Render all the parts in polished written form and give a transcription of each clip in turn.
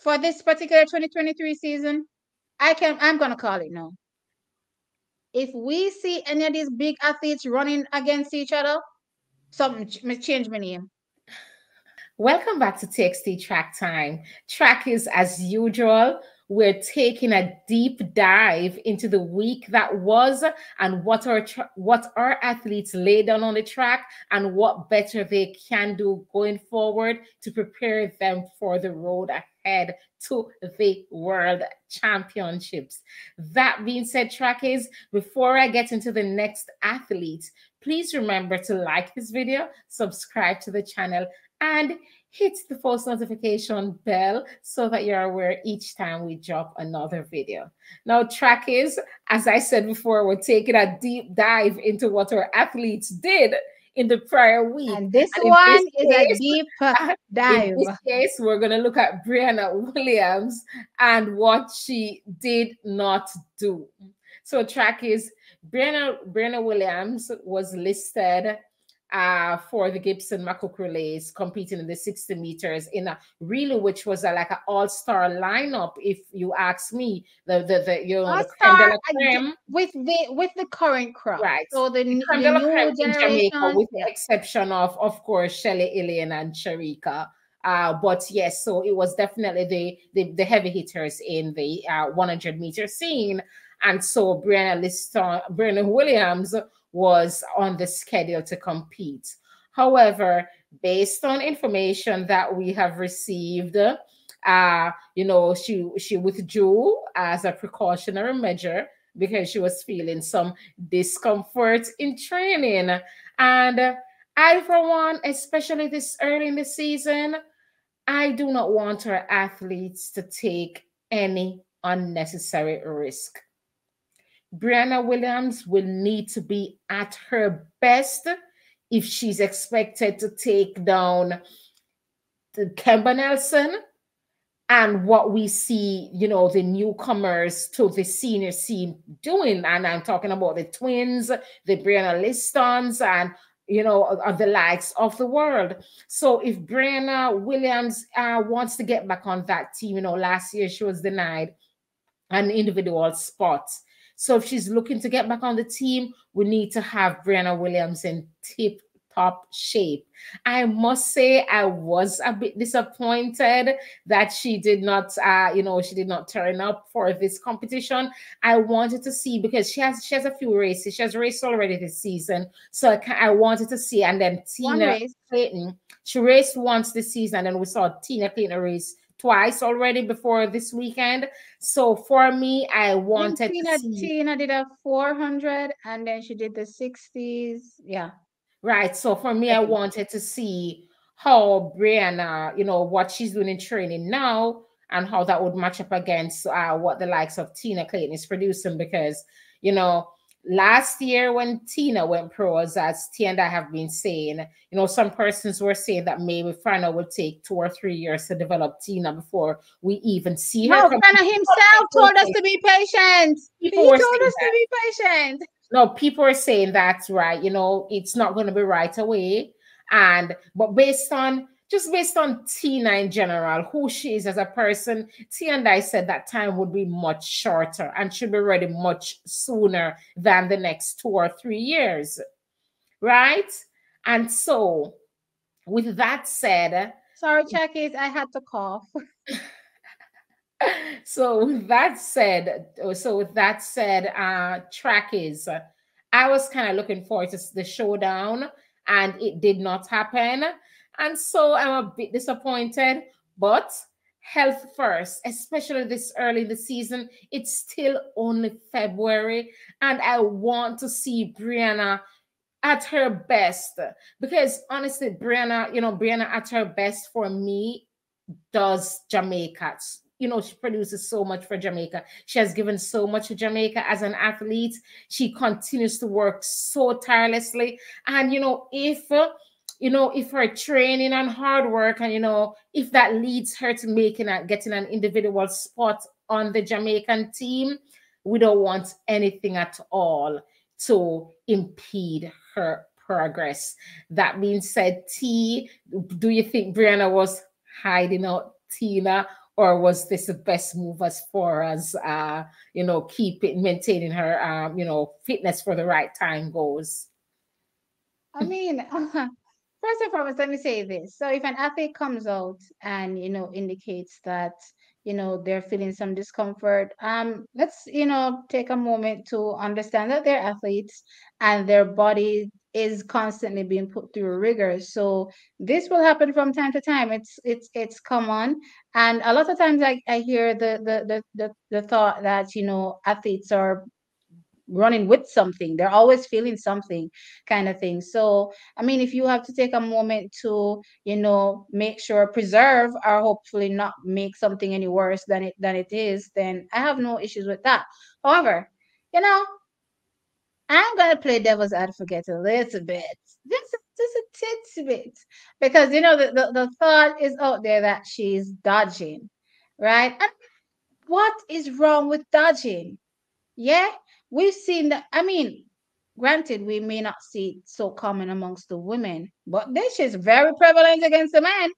for this particular 2023 season, I'm gonna call it now. If we see any of these big athletes running against each other, something change my name. Welcome back to TXT Track Time. Track is as usual. We're taking a deep dive into the week that was and what our athletes laid down on the track and what better they can do going forward to prepare them for the road ahead to the World Championships. That being said, Trackies, before I get into the next athlete, please remember to like this video, subscribe to the channel, and hit the post notification bell so that you're aware each time we drop another video. Now, Trackies, as I said before, we're taking a deep dive into what our athletes did in the prior week. And this one is a deep dive. In this case, we're going to look at Briana Williams and what she did not do. So, Trackies, Briana Williams was listed for the Gibson McCook relays, competing in the 60 meters in a relay, which was like an all-star lineup. If you ask me, the creme with the current crop, right? So the new generation, in Jamaica, with the yeah. exception of course, Shelly-Ann and Sharika. But yes, so it was definitely the heavy hitters in the 100-meter scene, and so Briana Williams was on the schedule to compete. However, based on information that we have received, she withdrew as a precautionary measure because she was feeling some discomfort in training. And I, for one, especially this early in the season, I do not want our athletes to take any unnecessary risk. Briana Williams will need to be at her best if she's expected to take down the Kemba Nelson and what we see, the newcomers to the senior scene doing. And I'm talking about the twins, the Brianna Listons, and of the likes of the world. So if Briana Williams wants to get back on that team, last year she was denied an individual spot. So if she's looking to get back on the team, we need to have Briana Williams in tip-top shape. I must say I was a bit disappointed that she did not, she did not turn up for this competition. I wanted to see, because she has a few races. She has raced already this season. So I wanted to see. And then Tina Clayton, she raced once this season, and then we saw Tina Clayton race twice already before this weekend. So for me, I wanted to see. Tina did a 400 and then she did the 60s. Yeah. Right. So for me, I wanted to see how Briana, what she's doing in training now and how that would match up against what the likes of Tina Clayton is producing. Because, last year when Tina went pro, as Tia and I have been saying, some persons were saying that maybe Fana will take 2 or 3 years to develop Tina before we even see her. No, Fana himself told us to be patient. He told us to be patient. No, people are saying that's right. It's not going to be right away. But based on Tina in general, who she is as a person, Tia and I said that time would be much shorter and should be ready much sooner than the next 2 or 3 years. Right? And so, with that said... Sorry, Checkies, I had to cough. So with that said, Trackies, I was kind of looking forward to the showdown, and it did not happen. And so I'm a bit disappointed, but health first, especially this early in the season. It's still only February, and I want to see Briana at her best, because honestly, Briana at her best for me does Jamaica. She produces so much for Jamaica. She has given so much to Jamaica as an athlete. She continues to work so tirelessly. And, if her training and hard work and, if that leads her to getting an individual spot on the Jamaican team, we don't want anything at all to impede her progress. That being said, T, do you think Briana was hiding out Tina or was this the best move as far as keeping maintaining her fitness for the right time goes? I mean, first and foremost, let me say this. So if an athlete comes out and, indicates that, they're feeling some discomfort, let's, take a moment to understand that they're athletes and their body is constantly being put through rigor. So this will happen from time to time. It's common. And a lot of times I hear the thought that, athletes are running with something. They're always feeling something, kind of thing. So I mean, if you have to take a moment to, make sure, preserve, or hopefully not make something any worse than it is, then I have no issues with that. However, you know I'm gonna play devil's advocate a little bit, just a titsy bit, because the thought is out there that she's dodging, right? And what is wrong with dodging? Yeah, we've seen that. I mean, granted, we may not see it so common amongst the women, but this is very prevalent against the men.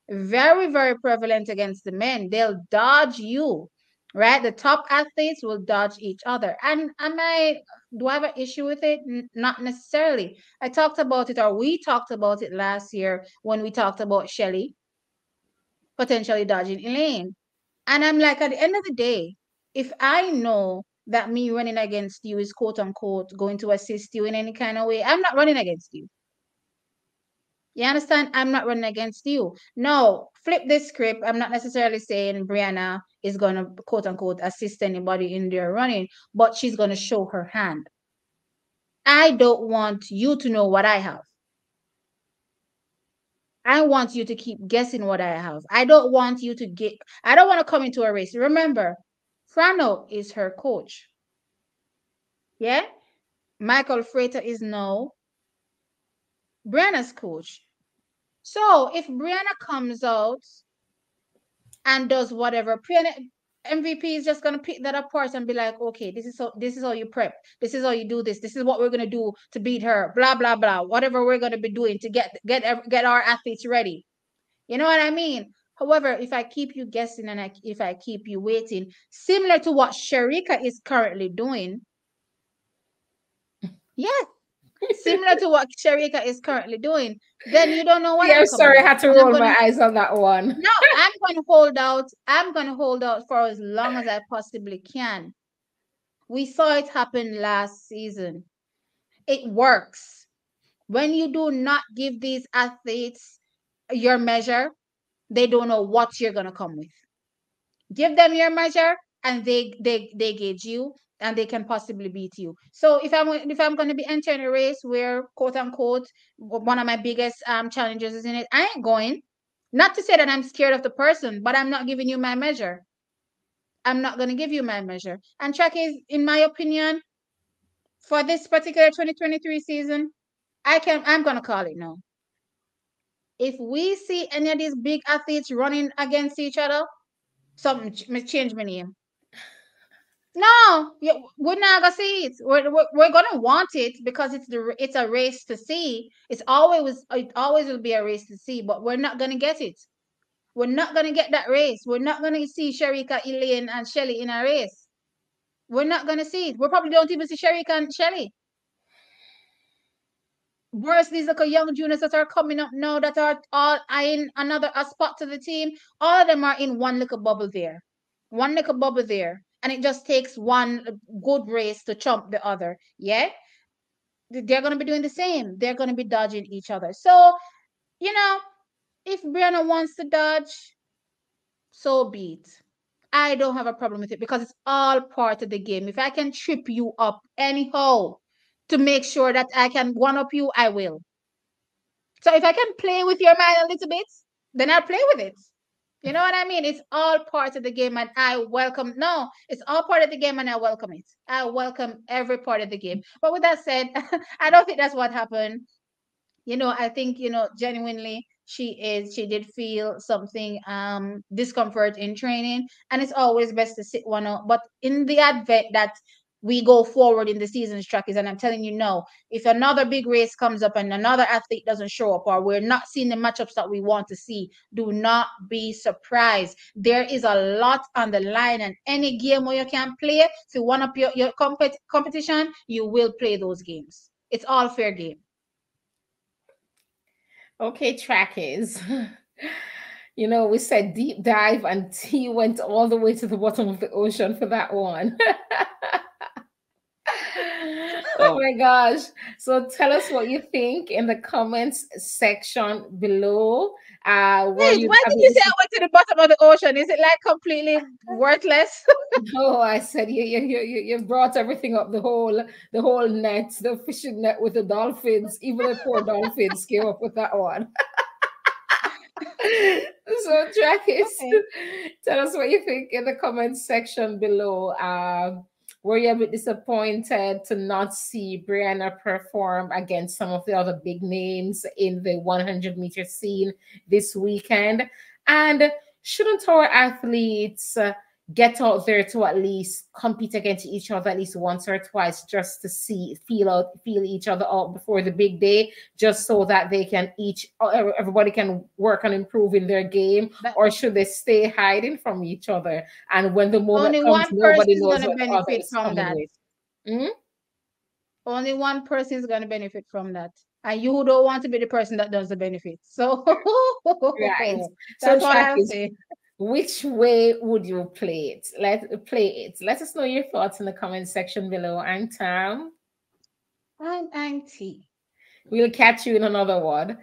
Very, very prevalent against the men. They'll dodge you, right? The top athletes will dodge each other. And do I have an issue with it? Not necessarily. I talked about it, or we talked about it last year when we talked about Shelly potentially dodging Elaine. And I'm like, at the end of the day, if I know that me running against you is quote unquote going to assist you in any kind of way, I'm not running against you. You understand? I'm not running against you. No, flip this script. I'm not necessarily saying Brianna is going to quote unquote assist anybody in their running, but she's going to show her hand. I don't want you to know what I have. I want you to keep guessing what I have. I don't want to come into a race. Remember, Frano is her coach. Yeah? Michael Frater is now Brianna's coach. So if Brianna comes out and does whatever, MVP is just gonna pick that apart and be like, okay, this is how you prep. This is how you do this. This is what we're gonna do to beat her. Blah blah blah. Whatever we're gonna be doing to get our athletes ready. You know what I mean? However, if I keep you guessing and if I keep you waiting, similar to what Sharika is currently doing, yes, similar to what Sharika is currently doing, then you don't know what Yeah, I'm coming sorry, I with. had to And I'm roll gonna my eyes on that one. no, I'm gonna hold out. I'm gonna hold out for as long as I possibly can. We saw it happen last season. It works. When you do not give these athletes your measure, they don't know what you're gonna come with. Give them your measure and they gauge you and they can possibly beat you. So if I'm going to be entering a race where quote unquote one of my biggest challenges is in it, I ain't going. Not to say that I'm scared of the person, but I'm not giving you my measure. I'm not going to give you my measure. And track is, in my opinion, for this particular 2023 season, I'm going to call it now. If we see any of these big athletes running against each other, something change my name. No, we're not gonna see it. We're gonna want it because it's a race to see. It always will be a race to see, but we're not gonna get it. We're not gonna get that race. We're not gonna see Sharika, Elaine, and Shelly in a race. We're not gonna see it. We probably don't even see Sharika and Shelly. Whereas these little young juniors that are coming up now that are all eyeing another a spot to the team, all of them are in one little bubble there. One little bubble there. And it just takes one good race to trump the other. Yeah? They're gonna be doing the same. They're gonna be dodging each other. So, you know, if Brianna wants to dodge, so be it. I don't have a problem with it because it's all part of the game. If I can trip you up anyhow to make sure that I can one up you, I will. So if I can play with your mind a little bit, then I'll play with it. You know what I mean? It's all part of the game, and I welcome. No, it's all part of the game, and I welcome it. I welcome every part of the game. But with that said, I don't think that's what happened. I think genuinely she did feel something discomfort in training, and it's always best to sit one out. But in the advent that we go forward in the season's trackies. And I'm telling you, no, if another big race comes up and another athlete doesn't show up, or we're not seeing the matchups that we want to see, do not be surprised. There is a lot on the line, and any game where you can play to one up your competition, you will play those games. It's all fair game. Okay, trackies. You know, we said deep dive, and T went all the way to the bottom of the ocean for that one. Oh my gosh. So tell us what you think in the comments section below. Were Wait, you why did happy you with say I went to the bottom of the ocean? Is it like completely worthless? No, I said you brought everything up, the whole net, the fishing net with the dolphins. Even the poor dolphins came up with that one. So Trackers, Okay. tell us what you think in the comments section below. Were you a bit disappointed to not see Briana perform against some of the other big names in the 100-meter scene this weekend? And shouldn't our athletes get out there to at least compete against each other at least once or twice, just to feel each other out before the big day, just so that they can everybody can work on improving their game? But Or should they stay hiding from each other, and when the moment only comes one person nobody is knows going to what the other benefit is from coming that. with? Mhm. Only one person is going to benefit from that. And you don't want to be the person that does the benefit. So Right. So that's all track I'll is, say. which way would you play it? Let us know your thoughts in the comment section below. I'm Tam. I'm Auntie. We'll catch you in another one.